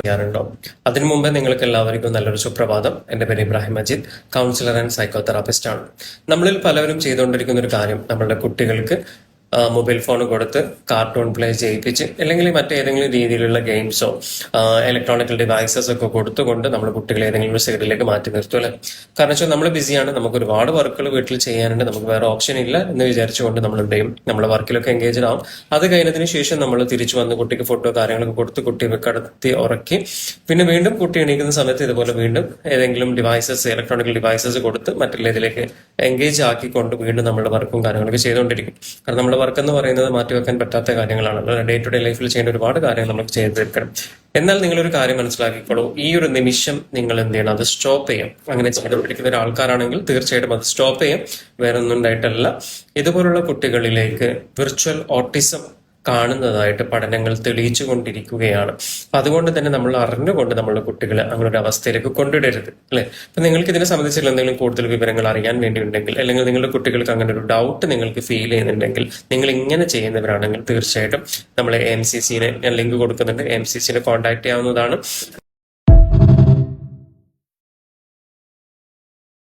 ചെയ്യാറുണ്ടോ? അതിനു മുമ്പേ നിങ്ങൾക്ക് എല്ലാവർക്കും നല്ലൊരു സുപ്രഭാതം. എൻ്റെ പേര് Ibrahim Majeed, councillor and psycho therapist ആണ്. നമ്മളിൽ പലവരും ചെയ്തുകൊണ്ടിരിക്കുന്ന ഒരു കാര്യം, നമ്മളുടെ കുട്ടികൾക്ക് മൊബൈൽ ഫോൺ കൊടുത്ത് കാർട്ടൂൺ പ്ലേ ചെയ്യിപ്പിച്ച് അല്ലെങ്കിൽ മറ്റേതെങ്കിലും രീതിയിലുള്ള ഗെയിംസോ ഇലക്ട്രോണിക്കൽ ഡിവൈസസ് ഒക്കെ കൊടുത്തുകൊണ്ട് നമ്മൾ കുട്ടികളെ ഏതെങ്കിലും ഒരു സൈഡിലേക്ക് മാറ്റി നിർത്തും അല്ലേ? കാരണം വെച്ചാൽ നമ്മൾ ബിസിയാണ്, നമുക്ക് ഒരുപാട് വർക്കുകൾ വീട്ടിൽ ചെയ്യാനുണ്ട്, നമുക്ക് വേറെ ഓപ്ഷൻ ഇല്ല എന്ന് വിചാരിച്ചുകൊണ്ട് നമ്മൾ എന്ത് ചെയ്യും, നമ്മുടെ വർക്കിലൊക്കെ എൻഗേജഡ് ആവും. അത് കഴിഞ്ഞതിന് ശേഷം നമ്മൾ തിരിച്ചു വന്ന് കുട്ടിക്ക് ഫുഡോ കാര്യങ്ങളൊക്കെ കൊടുത്ത് കുട്ടിയെ കടത്തി ഉറക്കി പിന്നെ വീണ്ടും കുട്ടി എണീക്കുന്ന സമയത്ത് ഇതുപോലെ വീണ്ടും ഏതെങ്കിലും ഡിവൈസസ് ഇലക്ട്രോണിക്കൽ ഡിവൈസസ് കൊടുത്ത് മറ്റുള്ള ഇതിലേക്ക് എൻഗേജ് ആക്കിക്കൊണ്ട് വീണ്ടും നമ്മുടെ വർക്കും കാര്യങ്ങളൊക്കെ ചെയ്തുകൊണ്ടിരിക്കും. കാരണം നമ്മുടെ വർക്ക് എന്ന് പറയുന്നത് മാറ്റിവെക്കാൻ പറ്റാത്ത കാര്യങ്ങളാണല്ലോ. ഡേ ടു ഡേ ലൈഫിൽ ചെയ്യേണ്ട ഒരുപാട് കാര്യങ്ങൾ നമുക്ക് ചെയ്തു തീർക്കണം. എന്നാൽ നിങ്ങളൊരു കാര്യം മനസ്സിലാക്കിക്കോളൂ, ഈ ഒരു നിമിഷം നിങ്ങൾ എന്ത് ചെയ്യണം, അത് സ്റ്റോപ്പ് ചെയ്യാം. അങ്ങനെ ചെയ്തുകൊണ്ടിരിക്കുന്ന ഒരു ആൾക്കാരാണെങ്കിൽ തീർച്ചയായിട്ടും അത് സ്റ്റോപ്പ് ചെയ്യാം. വേറെ ഒന്നും ഉണ്ടായിട്ടല്ല, ഇതുപോലുള്ള കുട്ടികളിലേക്ക് വിർച്വൽ ഓട്ടിസം കാണുന്നതായിട്ട് പഠനങ്ങൾ തെളിയിച്ചു കൊണ്ടിരിക്കുകയാണ്. അതുകൊണ്ട് തന്നെ നമ്മൾ അറിഞ്ഞുകൊണ്ട് നമ്മളുടെ കുട്ടികളെ അങ്ങനെ ഒരു അവസ്ഥയിലേക്ക് കൊണ്ടുവരരുത് അല്ലെ? അപ്പൊ നിങ്ങൾക്ക് ഇതിനെ സംബന്ധിച്ചുള്ള എന്തെങ്കിലും കൂടുതൽ വിവരങ്ങൾ അറിയാൻ വേണ്ടി ഉണ്ടെങ്കിൽ, അല്ലെങ്കിൽ നിങ്ങളുടെ കുട്ടികൾക്ക് അങ്ങനെ ഒരു ഡൗട്ട് നിങ്ങൾക്ക് ഫീൽ ചെയ്യുന്നുണ്ടെങ്കിൽ, നിങ്ങൾ ഇങ്ങനെ ചെയ്യുന്നവരാണെങ്കിൽ തീർച്ചയായിട്ടും നമ്മളെ AMCC ഞാൻ ലിങ്ക് കൊടുക്കുന്നുണ്ട്, AMCC കോൺടാക്ട് ചെയ്യാവുന്നതാണ്.